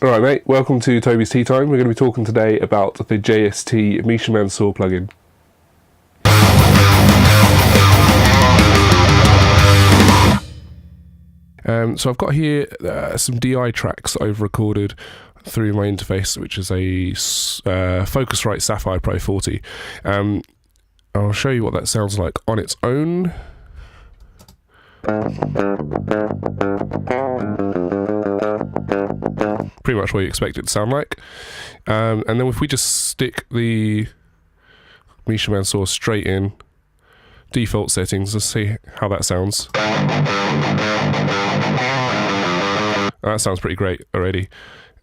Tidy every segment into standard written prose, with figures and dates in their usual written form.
Alright mate, welcome to Toby's Tea Time. We're going to be talking today about the JST Misha Mansoor plugin. So I've got here some DI tracks that I've recorded through my interface, which is a Focusrite Saffire Pro 40. I'll show you what that sounds like on its own. Pretty much what you expect it to sound like. And then if we just stick the Misha Mansoor straight in, default settings, let's see how that sounds. That sounds pretty great already.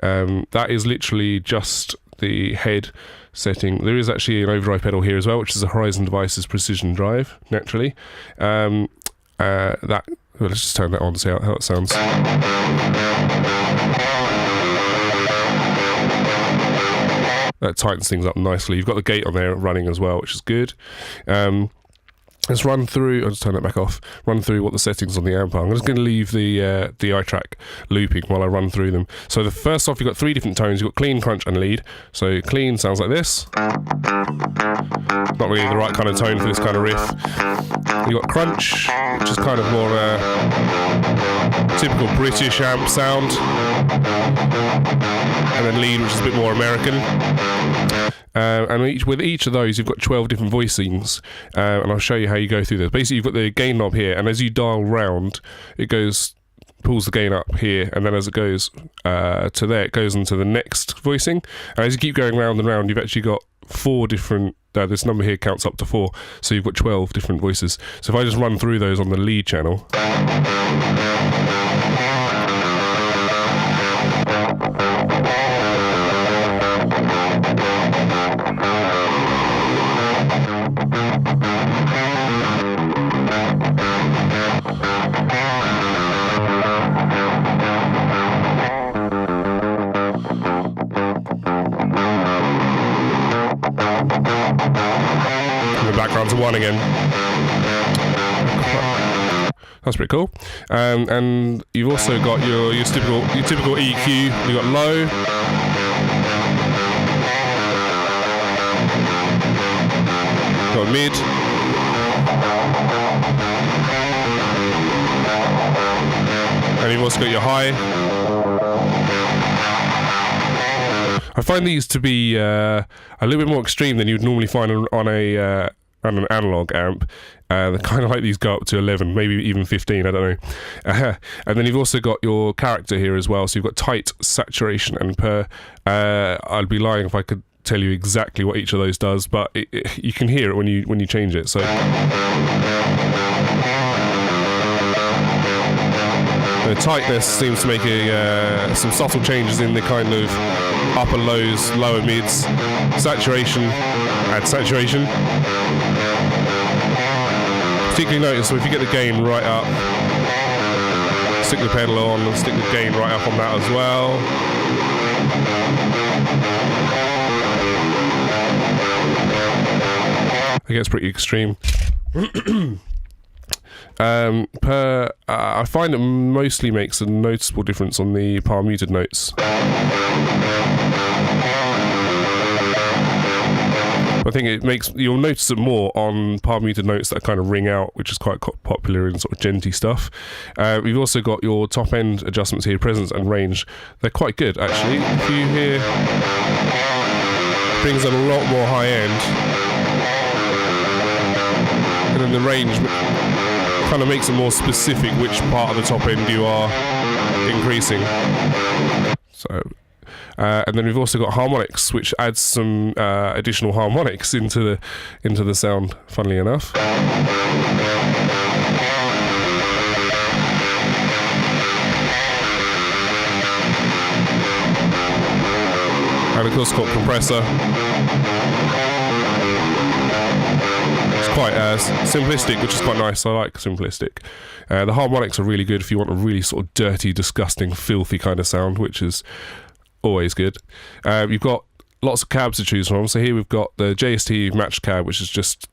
That is literally just the head setting. There is actually an overdrive pedal here as well, which is a Horizon Devices precision drive, naturally. Let's just turn that on and see how it sounds. That tightens things up nicely. You've got the gate on there running as well, which is good. Let's run through, I'll just turn that back off, run through what the settings on the amp are. I'm just going to leave the iTrack looping while I run through them. So the first off, you've got three different tones. You've got clean, crunch and lead. So clean sounds like this. Not really the right kind of tone for this kind of riff. You've got crunch, which is kind of more typical British amp sound. And then lead, which is a bit more American. And with each of those, you've got 12 different voicings, and I'll show you how you go through this. Basically, you've got the gain knob here, and as you dial round, it pulls the gain up here, and then as it goes to there, it goes into the next voicing. And as you keep going round and round, you've actually got 4 different. This number here counts up to 4, so you've got 12 different voices. So if I just run through those on the lead channel. The background to 1 again. That's pretty cool. And you've also got your typical EQ. You've got low. Got mid. And you've also got your high. I find these to be a little bit more extreme than you'd normally find on an analog amp. They're kind of like these go up to 11, maybe even 15, I don't know. And then you've also got your character here as well. So you've got tight, saturation, and per. I'd be lying if I could tell you exactly what each of those does, but you can hear it when you change it. So. The tightness seems to make some subtle changes in the kind of upper lows, lower mids, saturation, add saturation. Particularly notice, so if you get the gain right up, stick the pedal on and stick the gain right up on that as well. It gets pretty extreme. I find it mostly makes a noticeable difference on the palm muted notes. I think you'll notice it more on palm muted notes that kind of ring out, which is quite popular in sort of djenty stuff. We've also got your top end adjustments here, presence and range. They're quite good actually. If you hear, brings in a lot more high end, and then the range kind of makes it more specific which part of the top end you are increasing. So, and then we've also got harmonics, which adds some additional harmonics into the sound. Funnily enough. And of course, got compressor. Quite simplistic, which is quite nice. I like simplistic. The harmonics are really good if you want a really sort of dirty, disgusting, filthy kind of sound, which is always good. You've got lots of cabs to choose from. So here we've got the JST matched cab, which is just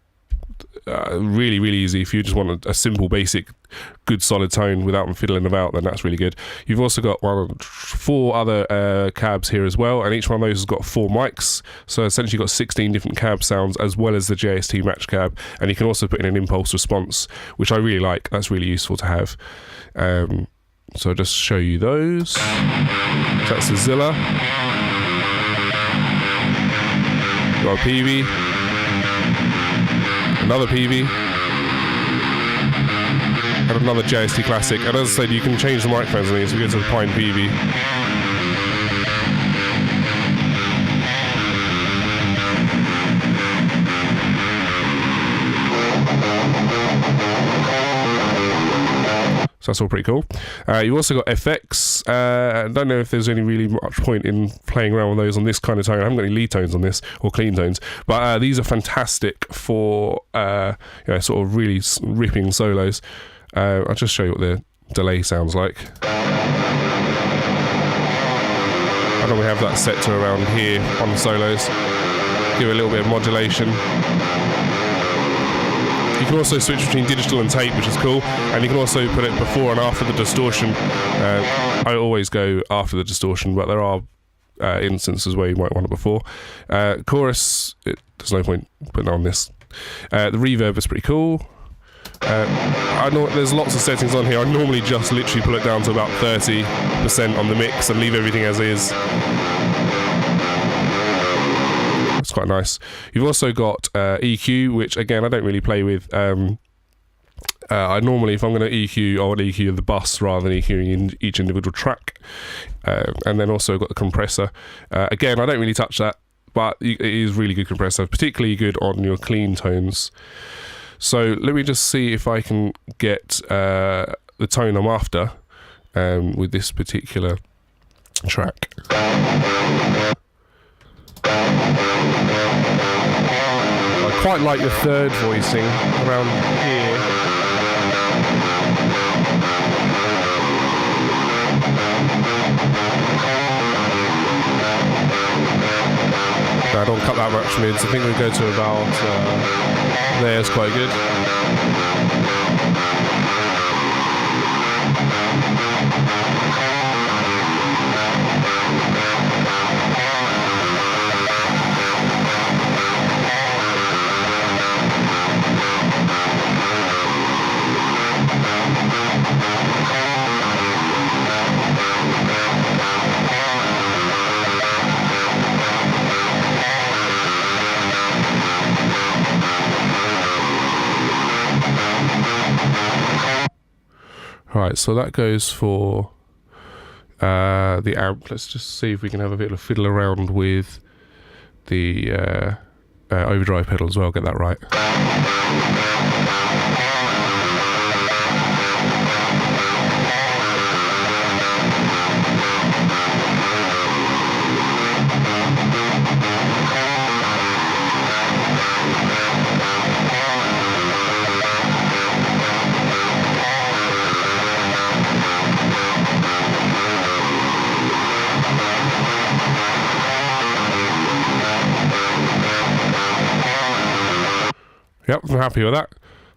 really easy. If you just want a simple, basic, good solid tone without fiddling about, then that's really good. You've also got 4 other cabs here as well, and each one of those has got 4 mics, so essentially you've got 16 different cab sounds as well as the JST match cab, and you can also put in an impulse response, which I really like. That's really useful to have. So I'll just show you those. So that's the Zilla. Got a PV, another PV, and another JST Classic. And as I said, you can change the microphones on these. We go to the Pine PV. So that's all pretty cool. You've also got FX. I don't know if there's any really much point in playing around with those on this kind of tone. I haven't got any lead tones on this, or clean tones, but these are fantastic for sort of really ripping solos. I'll just show you what the delay sounds like. I normally have that set to around here on the solos. Give it a little bit of modulation. You can also switch between digital and tape, which is cool, and you can also put it before and after the distortion. I always go after the distortion, but there are instances where you might want it before. Chorus, there's no point putting it on this. The reverb is pretty cool. I know there's lots of settings on here. I normally just literally pull it down to about 30% on the mix and leave everything as is. It's quite nice. You've also got EQ, which again I don't really play with. I normally, if I'm going to EQ, I want to EQ the bus rather than EQing each individual track. And then also got the compressor. Again, I don't really touch that, but it is really good compressor, particularly good on your clean tones. So let me just see if I can get the tone I'm after with this particular track. I quite like the third voicing around here. No, I don't cut that much mids. I think we go to about there. It's quite good. Right, so that goes for the amp. Let's just see if we can have a bit of fiddle around with the overdrive pedal as well, get that right. Yep, I'm happy with that.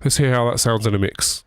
Let's hear how that sounds in a mix.